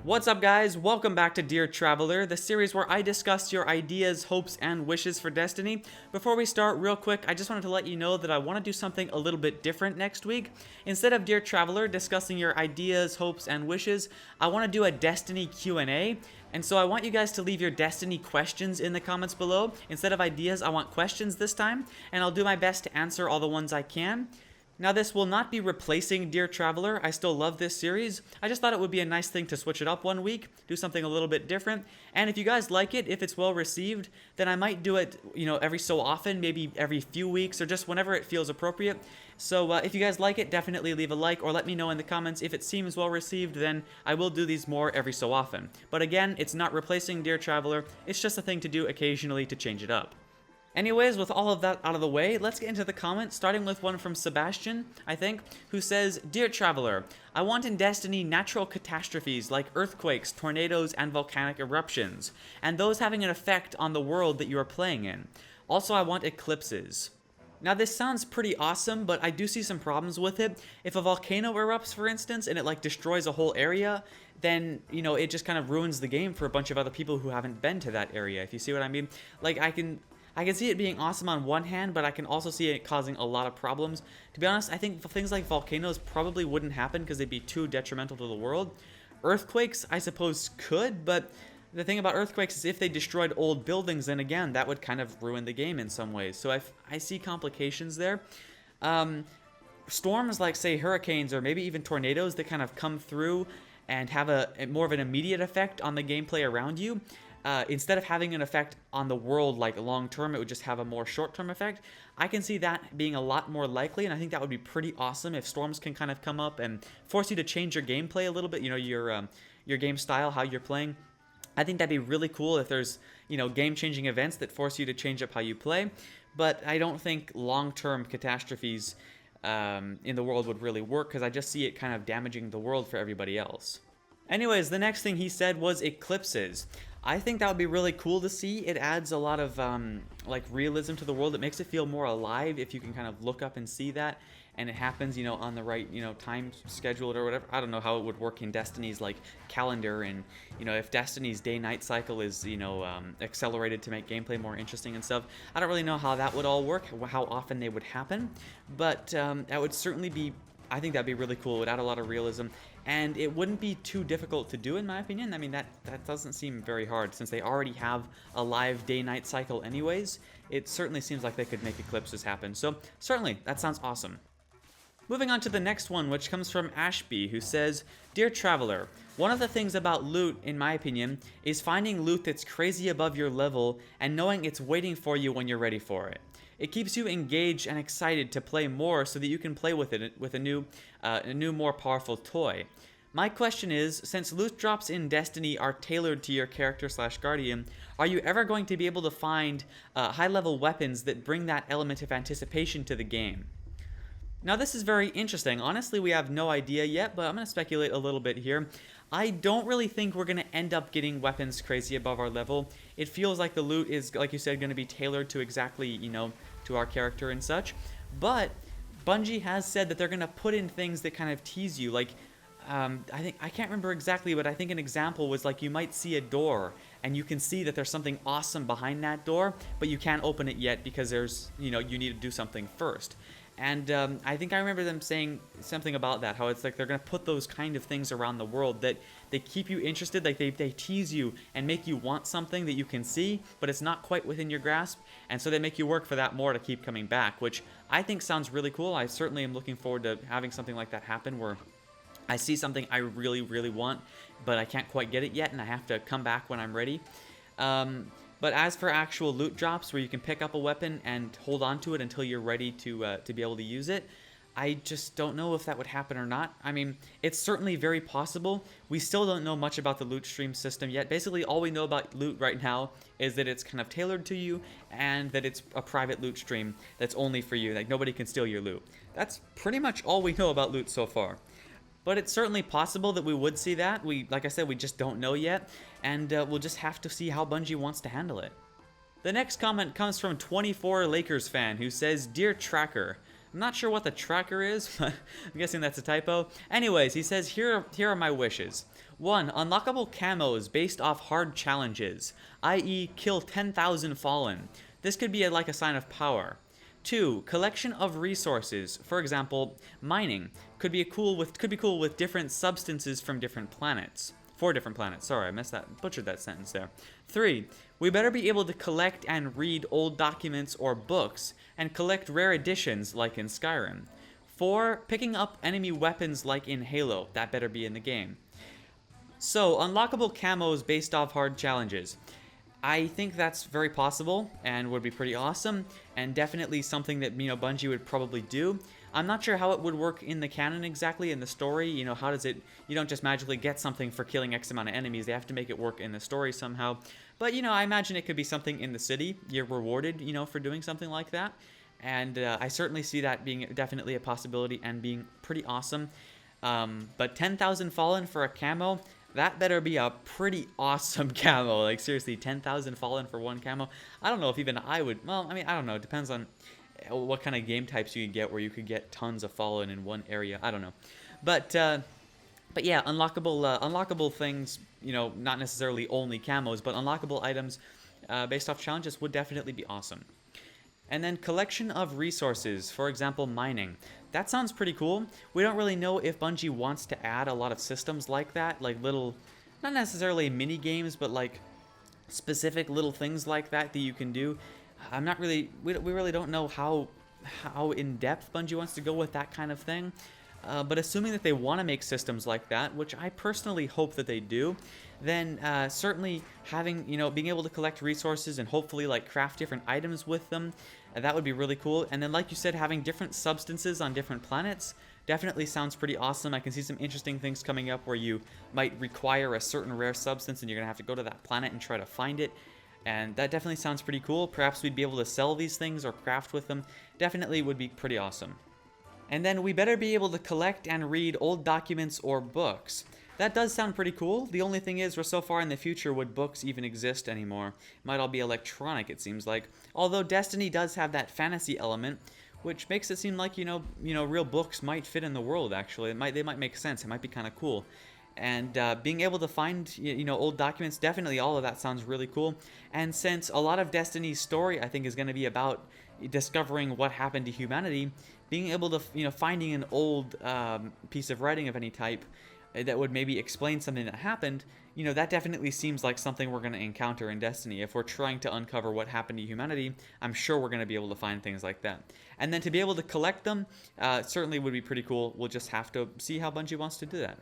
What's up, guys? Welcome back to Dear Traveler, the series where I discuss your ideas, hopes, and wishes for Destiny. Before we start, real quick, I just wanted to let you know that I want to do something a little bit different next week. Instead of Dear Traveler discussing your ideas, hopes, and wishes, I want to do a Destiny Q&A. And so I want you guys to leave your Destiny questions in the comments below. Instead of ideas, I want questions this time, and I'll do my best to answer all the ones I can. Now, this will not be replacing Dear Traveler. I still love this series. I just thought it would be a nice thing to switch it up one week, do something a little bit different. And if you guys like it, if it's well received, then I might do it, every so often, maybe every few weeks or just whenever it feels appropriate. So if you guys like it, definitely leave a like or let me know in the comments. If it seems well received, then I will do these more every so often. But again, it's not replacing Dear Traveler. It's just a thing to do occasionally to change it up. Anyways, with all of that out of the way, let's get into the comments, starting with one from Sebastian, I think, who says, Dear Traveler, I want in Destiny natural catastrophes like earthquakes, tornadoes, and volcanic eruptions, and those having an effect on the world that you are playing in. Also, I want eclipses. Now, this sounds pretty awesome, but I do see some problems with it. If a volcano erupts, for instance, and it destroys a whole area, then, it just kind of ruins the game for a bunch of other people who haven't been to that area, if you see what I mean. I can see it being awesome on one hand, but I can also see it causing a lot of problems. To be honest, I think things like volcanoes probably wouldn't happen because they'd be too detrimental to the world. Earthquakes, I suppose, could, but the thing about earthquakes is if they destroyed old buildings, then again, that would kind of ruin the game in some ways. So I see complications there. Storms like, say, hurricanes or maybe even tornadoes that kind of come through and have a more of an immediate effect on the gameplay around you. Instead of having an effect on the world like long term, it would just have a more short term effect. I can see that being a lot more likely, and I think that would be pretty awesome if storms can kind of come up and force you to change your gameplay a little bit, your game style, how you're playing. I think that'd be really cool if there's, game-changing events that force you to change up how you play, but I don't think long-term catastrophes in the world would really work because I just see it kind of damaging the world for everybody else. Anyways, the next thing he said was eclipses. I think that would be really cool to see. It adds a lot of realism to the world. It makes it feel more alive if you can kind of look up and see that, and it happens, on the right, time scheduled or whatever. I don't know how it would work in Destiny's calendar, and if Destiny's day-night cycle is accelerated to make gameplay more interesting and stuff. I don't really know how that would all work, how often they would happen, but that would certainly be. I think that'd be really cool. It would add a lot of realism, and it wouldn't be too difficult to do, in my opinion. I mean, that doesn't seem very hard, since they already have a live day-night cycle anyways. It certainly seems like they could make eclipses happen, so certainly, that sounds awesome. Moving on to the next one, which comes from Ashby, who says, Dear Traveler, one of the things about loot, in my opinion, is finding loot that's crazy above your level and knowing it's waiting for you when you're ready for it. It keeps you engaged and excited to play more so that you can play with it with a new, more powerful toy. My question is, since loot drops in Destiny are tailored to your character/guardian, are you ever going to be able to find high-level weapons that bring that element of anticipation to the game? Now, this is very interesting. Honestly, we have no idea yet, but I'm going to speculate a little bit here. I don't really think we're going to end up getting weapons crazy above our level. It feels like the loot is, like you said, going to be tailored to exactly, to our character and such. But Bungie has said that they're going to put in things that kind of tease you. I can't remember exactly, but I think an example was you might see a door and you can see that there's something awesome behind that door, but you can't open it yet because there's, you need to do something first. And I think I remember them saying something about that, how it's they're going to put those kind of things around the world that they keep you interested, they tease you and make you want something that you can see, but it's not quite within your grasp, and so they make you work for that more to keep coming back, which I think sounds really cool. I certainly am looking forward to having something like that happen where I see something I really, really want, but I can't quite get it yet, and I have to come back when I'm ready. But as for actual loot drops where you can pick up a weapon and hold on to it until you're ready to be able to use it, I just don't know if that would happen or not. I mean, it's certainly very possible. We still don't know much about the loot stream system yet. Basically, all we know about loot right now is that it's kind of tailored to you and that it's a private loot stream that's only for you. Nobody can steal your loot. That's pretty much all we know about loot so far. But it's certainly possible that we would see that. Like I said, we just don't know yet, and we'll just have to see how Bungie wants to handle it. The next comment comes from 24 Lakers fan, who says, Dear Tracker, I'm not sure what the tracker is, but I'm guessing that's a typo. Anyways, he says, here are my wishes. 1. Unlockable camos based off hard challenges, i.e. kill 10,000 fallen. This could be like a sign of power. 2. Collection of resources. For example, mining could be cool with different substances from different planets. 4 different planets. Sorry, I butchered that sentence there. 3. We better be able to collect and read old documents or books and collect rare editions like in Skyrim. 4. Picking up enemy weapons like in Halo. That better be in the game. So, unlockable camos based off hard challenges. I think that's very possible and would be pretty awesome, and definitely something that, Bungie would probably do. I'm not sure how it would work in the canon exactly, in the story. How does it... You don't just magically get something for killing X amount of enemies. They have to make it work in the story somehow. But, I imagine it could be something in the city. You're rewarded, for doing something like that. And I certainly see that being definitely a possibility and being pretty awesome. But 10,000 fallen for a camo... That better be a pretty awesome camo. Like, seriously, 10,000 fallen for one camo. I don't know if even I would... Well, I mean, I don't know. It depends on what kind of game types you could get, where you could get tons of fallen in one area. I don't know. But yeah, unlockable things, not necessarily only camos, but unlockable items based off challenges would definitely be awesome. And then collection of resources, for example, mining. That sounds pretty cool. We don't really know if Bungie wants to add a lot of systems like that, like little, not necessarily mini games, but like specific little things like that you can do. I'm not really, we really don't know how in depth Bungie wants to go with that kind of thing. But assuming that they want to make systems like that, which I personally hope that they do, then certainly having, being able to collect resources and hopefully like craft different items with them, that would be really cool. And then, like you said, having different substances on different planets definitely sounds pretty awesome. I can see some interesting things coming up where you might require a certain rare substance and you're going to have to go to that planet and try to find it. And that definitely sounds pretty cool. Perhaps we'd be able to sell these things or craft with them. Definitely would be pretty awesome. And then we better be able to collect and read old documents or books. That does sound pretty cool. The only thing is, we're so far in the future, would books even exist anymore? It might all be electronic, it seems like. Although Destiny does have that fantasy element, which makes it seem like, real books might fit in the world, actually. They might make sense. It might be kind of cool. And being able to find, old documents, definitely all of that sounds really cool. And since a lot of Destiny's story, I think, is going to be about discovering what happened to humanity, being able to, finding an old piece of writing of any type that would maybe explain something that happened, that definitely seems like something we're going to encounter in Destiny. If we're trying to uncover what happened to humanity, I'm sure we're going to be able to find things like that. And then to be able to collect them certainly would be pretty cool. We'll just have to see how Bungie wants to do that.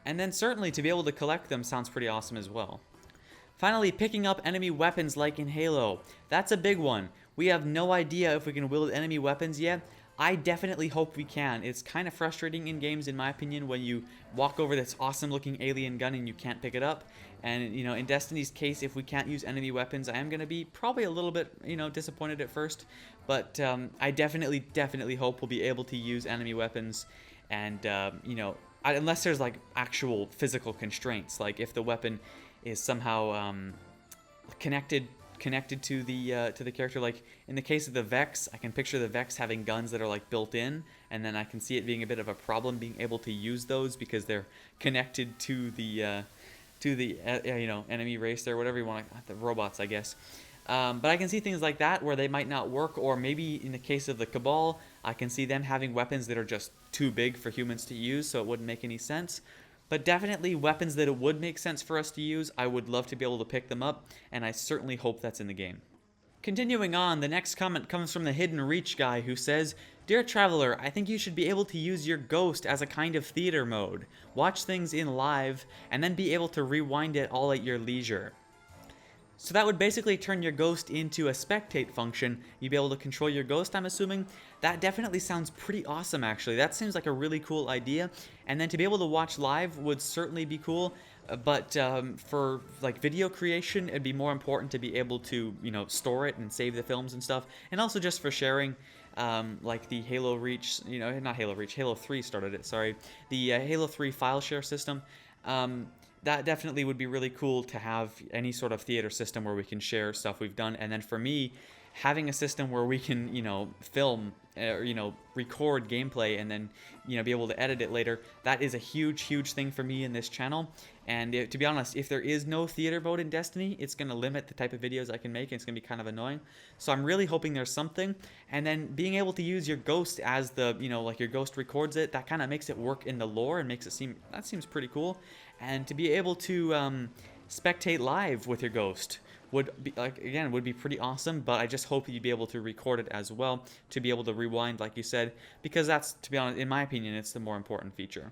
And then certainly to be able to collect them sounds pretty awesome as well. Finally, picking up enemy weapons like in Halo. That's a big one. We have no idea if we can wield enemy weapons yet. I definitely hope we can. It's kind of frustrating in games, in my opinion, when you walk over this awesome looking alien gun and you can't pick it up. And, in Destiny's case, if we can't use enemy weapons, I am going to be probably a little bit, disappointed at first. But I definitely hope we'll be able to use enemy weapons. And, unless there's like actual physical constraints, like if the weapon is somehow connected to the character. Like in the case of the Vex, I can picture the Vex having guns that are like built in, and then I can see it being a bit of a problem being able to use those because they're connected to the enemy race there, whatever you want to, the robots, I guess. But I can see things like that where they might not work, or maybe in the case of the Cabal, I can see them having weapons that are just too big for humans to use, so it wouldn't make any sense. But definitely weapons that it would make sense for us to use, I would love to be able to pick them up, and I certainly hope that's in the game. Continuing on, the next comment comes from the Hidden Reach guy who says, "Dear Traveler, I think you should be able to use your ghost as a kind of theater mode. Watch things in live, and then be able to rewind it all at your leisure." So that would basically turn your ghost into a spectate function. You'd be able to control your ghost, I'm assuming. That definitely sounds pretty awesome, actually. That seems like a really cool idea. And then to be able to watch live would certainly be cool. But for like video creation, it'd be more important to be able to, store it and save the films and stuff. And also just for sharing, like the Halo Reach, not Halo Reach, Halo 3 started it, sorry. The Halo 3 file share system. That definitely would be really cool to have any sort of theater system where we can share stuff we've done. And then for me, having a system where we can, film or, record gameplay and then, be able to edit it later, that is a huge thing for me in this channel. And to be honest, if there is no theater mode in Destiny, it's going to limit the type of videos I can make, and it's going to be kind of annoying. So I'm really hoping there's something. And then being able to use your ghost as the, like your ghost records it, that kind of makes it work in the lore and makes it seems pretty cool. And to be able to spectate live with your ghost would be pretty awesome, but I just hope you'd be able to record it as well, to be able to rewind like you said, because that's, to be honest, in my opinion, it's the more important feature.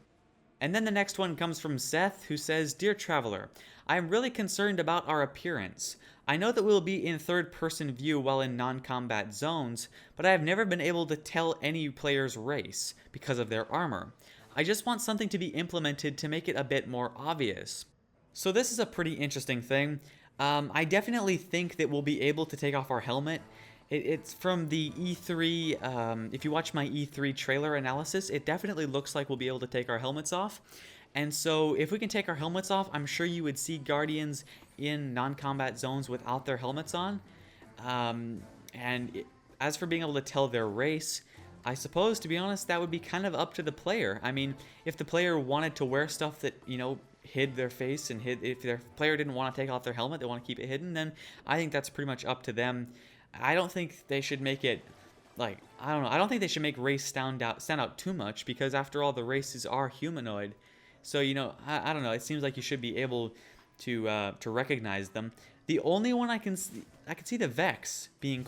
And then the next one comes from Seth, who says, "Dear Traveler, I am really concerned about our appearance. I know that we'll be in third-person view while in non-combat zones, but I have never been able to tell any player's race because of their armor. I just want something to be implemented to make it a bit more obvious." So this is a pretty interesting thing. I definitely think that we'll be able to take off our helmet. It's from the E3, if you watch my E3 trailer analysis, it definitely looks like we'll be able to take our helmets off. And so if we can take our helmets off, I'm sure you would see Guardians in non-combat zones without their helmets on. As for being able to tell their race, I suppose, to be honest, that would be kind of up to the player. I mean, if the player wanted to wear stuff that, hid their face, and if their player didn't want to take off their helmet, they want to keep it hidden, then I think that's pretty much up to them. I don't think they should make it, I don't think they should make race stand out too much, because after all, the races are humanoid. So, I don't know, it seems like you should be able to recognize them. The only one I can see the Vex being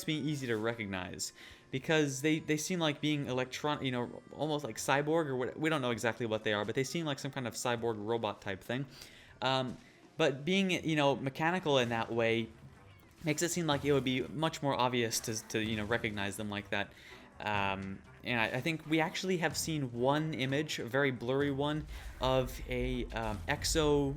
easy to recognize, because they seem like being almost like cyborg, or what, we don't know exactly what they are, but they seem like some kind of cyborg robot type thing. But being, mechanical in that way makes it seem like it would be much more obvious to recognize them like that. And I think we actually have seen one image, a very blurry one, of a exo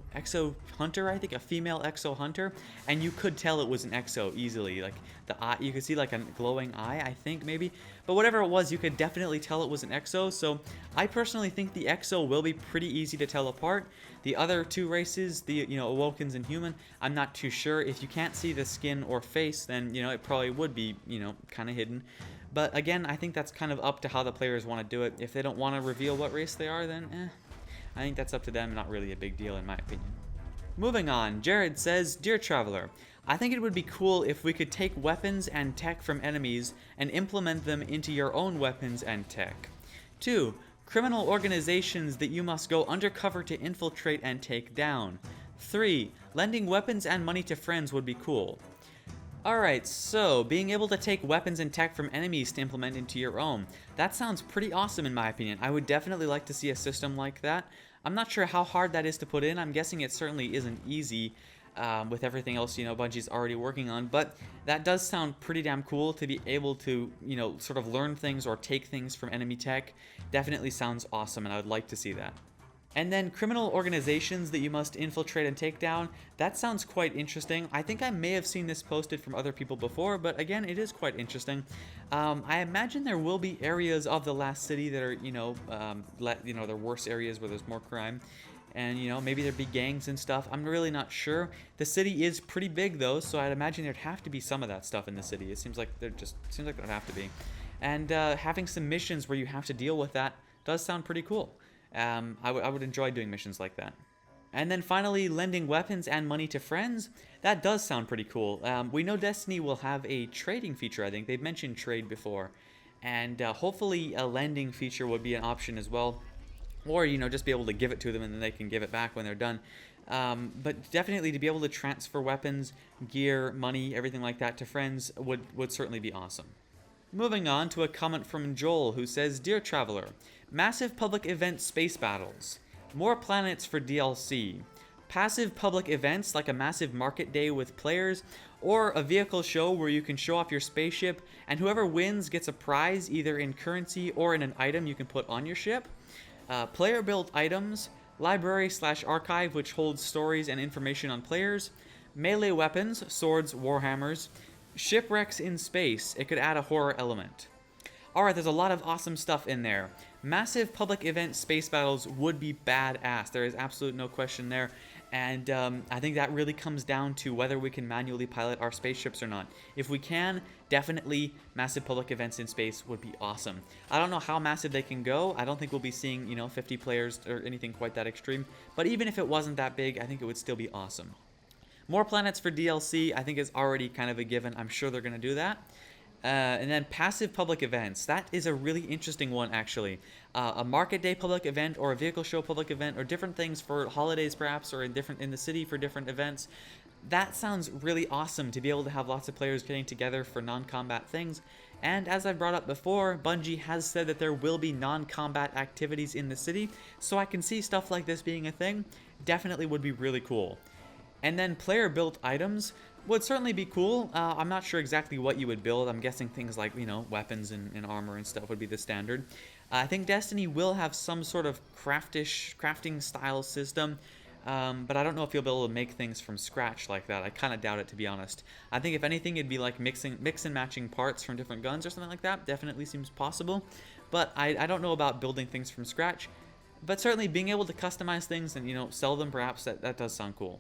hunter, I think, a female exo hunter, and you could tell it was an exo easily. Like the eye, you could see like a glowing eye, I think, maybe. But whatever it was, you could definitely tell it was an exo. So I personally think the exo will be pretty easy to tell apart. The other two races, the Awokens and human, I'm not too sure. If you can't see the skin or face, then it probably would be kind of hidden. But again, I think that's kind of up to how the players want to do it. If they don't want to reveal what race they are, then I think that's up to them. Not really a big deal in my opinion. Moving on, Jared says, "Dear Traveler, I think it would be cool if we could take weapons and tech from enemies and implement them into your own weapons and tech. 2. Criminal organizations that you must go undercover to infiltrate and take down. 3. Lending weapons and money to friends would be cool." Alright, so being able to take weapons and tech from enemies to implement into your own. That sounds pretty awesome in my opinion. I would definitely like to see a system like that. I'm not sure how hard that is to put in. I'm guessing it certainly isn't easy with everything else, Bungie's already working on. But that does sound pretty damn cool to be able to, sort of learn things or take things from enemy tech. Definitely sounds awesome, and I would like to see that. And then criminal organizations that you must infiltrate and take down. That sounds quite interesting. I think I may have seen this posted from other people before, but again, it is quite interesting. I imagine there will be areas of the last city that are, the worse areas where there's more crime. And, maybe there'd be gangs and stuff. I'm really not sure. The city is pretty big, though, so I'd imagine there'd have to be some of that stuff in the city. It seems like there'd have to be. And having some missions where you have to deal with that does sound pretty cool. I would enjoy doing missions like that. And then finally, lending weapons and money to friends. That does sound pretty cool. We know Destiny will have a trading feature, I think. They've mentioned trade before. And hopefully a lending feature would be an option as well. Or, just be able to give it to them and then they can give it back when they're done. But definitely to be able to transfer weapons, gear, money, everything like that to friends would certainly be awesome. Moving on to a comment from Joel, who says, "Dear Traveler, massive public event space battles, more planets for DLC, passive public events like a massive market day with players, or a vehicle show where you can show off your spaceship and whoever wins gets a prize either in currency or in an item you can put on your ship, player-built items, library/archive which holds stories and information on players, melee weapons, swords, warhammers, shipwrecks in space. It could add a horror element." Alright, there's a lot of awesome stuff in there. Massive public event space battles would be badass. There is absolute no question there. And I think that really comes down to whether we can manually pilot our spaceships or not. If we can, definitely massive public events in space would be awesome. I don't know how massive they can go. I don't think we'll be seeing, 50 players or anything quite that extreme. But even if it wasn't that big, I think it would still be awesome. More planets for DLC, I think is already kind of a given. I'm sure they're going to do that. And then passive public events. That is a really interesting one, actually. A market day public event or a vehicle show public event or different things for holidays, perhaps, or in the city for different events. That sounds really awesome to be able to have lots of players getting together for non-combat things. And as I've brought up before, Bungie has said that there will be non-combat activities in the city, so I can see stuff like this being a thing. Definitely would be really cool. And then player-built items would certainly be cool. I'm not sure exactly what you would build. I'm guessing things like, weapons and armor and stuff would be the standard. I think Destiny will have some sort of crafting style system, but I don't know if you'll be able to make things from scratch like that. I kind of doubt it, to be honest. I think if anything, it'd be like mix and matching parts from different guns or something like that. Definitely seems possible, but I don't know about building things from scratch. But certainly being able to customize things and, sell them, perhaps, that does sound cool.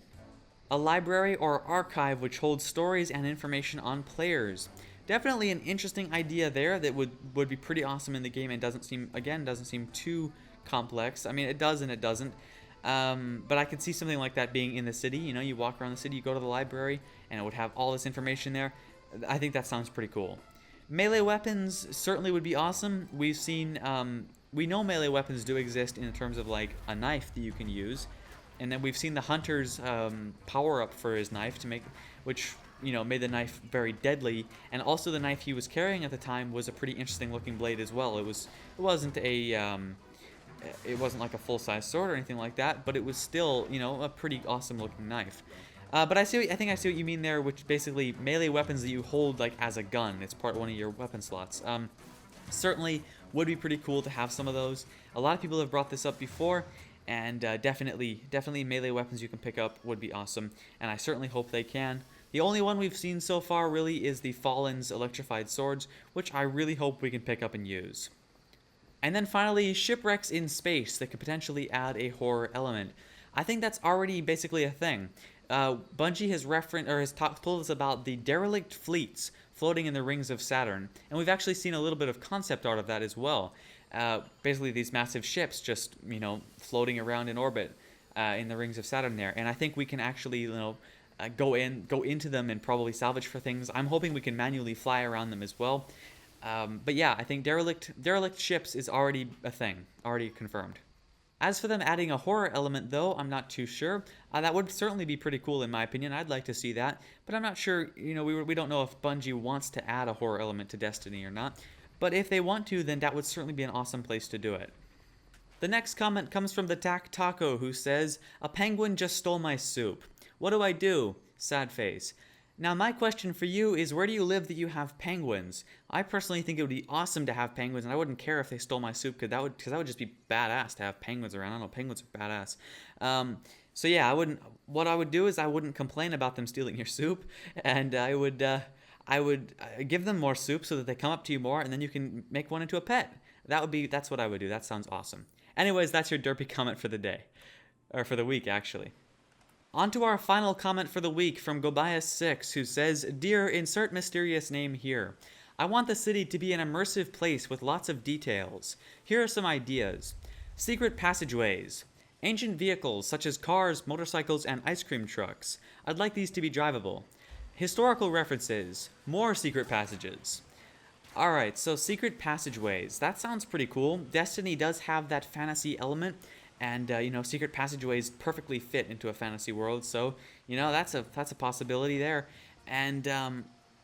A library or archive which holds stories and information on players. Definitely an interesting idea there that would be pretty awesome in the game and doesn't seem too complex. I mean, it does and it doesn't. But I could see something like that being in the city. You walk around the city, you go to the library, and it would have all this information there. I think that sounds pretty cool. Melee weapons certainly would be awesome. We've seen, we know melee weapons do exist in terms of like a knife that you can use. And then we've seen the hunter's power up for his knife which made the knife very deadly. And also the knife he was carrying at the time was a pretty interesting looking blade as well. It wasn't like a full size sword or anything like that, but it was still a pretty awesome looking knife. But I think I see what you mean there, which basically melee weapons that you hold like as a gun. It's part of one of your weapon slots. Certainly would be pretty cool to have some of those. A lot of people have brought this up before. And definitely melee weapons you can pick up would be awesome, and I certainly hope they can. The only one we've seen so far really is the Fallen's electrified swords, which I really hope we can pick up and use. And then finally, shipwrecks in space that could potentially add a horror element. I think that's already basically a thing. Bungie has told us about the derelict fleets floating in the rings of Saturn, and we've actually seen a little bit of concept art of that as well. Basically these massive ships just, floating around in orbit in the rings of Saturn there. And I think we can actually, go into them and probably salvage for things. I'm hoping we can manually fly around them as well. But yeah, I think derelict ships is already a thing, already confirmed. As for them adding a horror element, though, I'm not too sure. That would certainly be pretty cool in my opinion. I'd like to see that. But I'm not sure, we don't know if Bungie wants to add a horror element to Destiny or not. But if they want to, then that would certainly be an awesome place to do it. The next comment comes from the Dak Taco, who says, "A penguin just stole my soup. What do I do?" Sad face. Now my question for you is, where do you live that you have penguins? I personally think it would be awesome to have penguins, and I wouldn't care if they stole my soup, because that would just be badass to have penguins around. I don't know, penguins are badass. So yeah, what I would do is I wouldn't complain about them stealing your soup, and I would give them more soup so that they come up to you more, and then you can make one into a pet. That's what I would do. That sounds awesome. Anyways, that's your derpy comment for the day. Or for the week, actually. On to our final comment for the week from Gobias6, who says, "Dear insert mysterious name here. I want the city to be an immersive place with lots of details. Here are some ideas. Secret passageways. Ancient vehicles such as cars, motorcycles, and ice cream trucks. I'd like these to be drivable. Historical references. More secret passages." Alright, so secret passageways. That sounds pretty cool. Destiny does have that fantasy element, and, secret passageways perfectly fit into a fantasy world, so, that's a possibility there. And,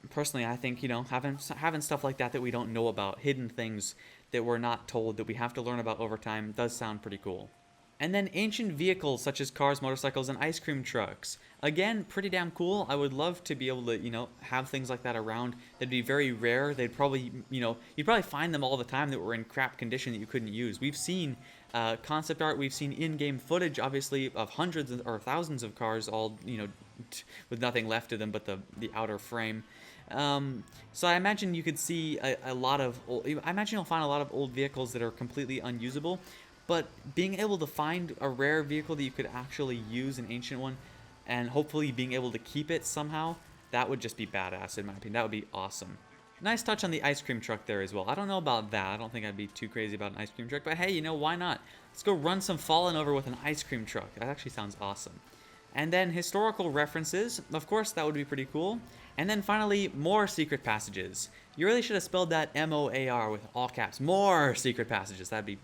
personally, I think, having stuff like that we don't know about, hidden things that we're not told, that we have to learn about over time, does sound pretty cool. And then ancient vehicles such as cars, motorcycles, and ice cream trucks. Again, pretty damn cool. I would love to be able to, have things like that around. They'd be very rare. They'd probably, you'd probably find them all the time that were in crap condition that you couldn't use. We've seen concept art, we've seen in-game footage, obviously, of hundreds or thousands of cars all, with nothing left of them but the outer frame. So I imagine you could see I imagine you'll find a lot of old vehicles that are completely unusable. but being able to find a rare vehicle that you could actually use, an ancient one, and hopefully being able to keep it somehow, that would just be badass in my opinion. That would be awesome. Nice touch on the ice cream truck there as well. I don't know about that. I don't think I'd be too crazy about an ice cream truck, but hey, you know, why not? Let's go run some Fallen over with an ice cream truck. That actually sounds awesome. And then historical references. Of course, that would be pretty cool. And then finally, more secret passages. You really should have spelled that M-O-A-R with all caps. More secret passages. That'd be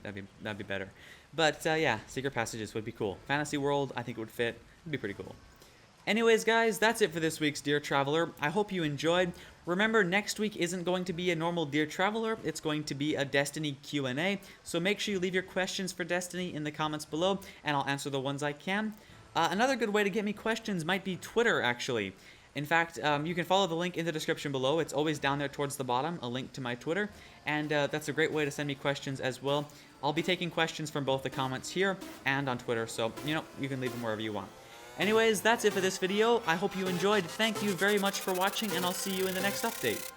better. But yeah, secret passages would be cool. Fantasy world, I think it would fit. It'd be pretty cool. Anyways, guys, that's it for this week's Dear Traveler. I hope you enjoyed. Remember, next week isn't going to be a normal Dear Traveler. It's going to be a Destiny Q&A. So make sure you leave your questions for Destiny in the comments below, and I'll answer the ones I can. Another good way to get me questions might be Twitter, actually. In fact, you can follow the link in the description below. It's always down there towards the bottom, a link to my Twitter. And that's a great way to send me questions as well. I'll be taking questions from both the comments here and on Twitter, so, you know, you can leave them wherever you want. Anyways, that's it for this video. I hope you enjoyed. Thank you very much for watching, and I'll see you in the next update.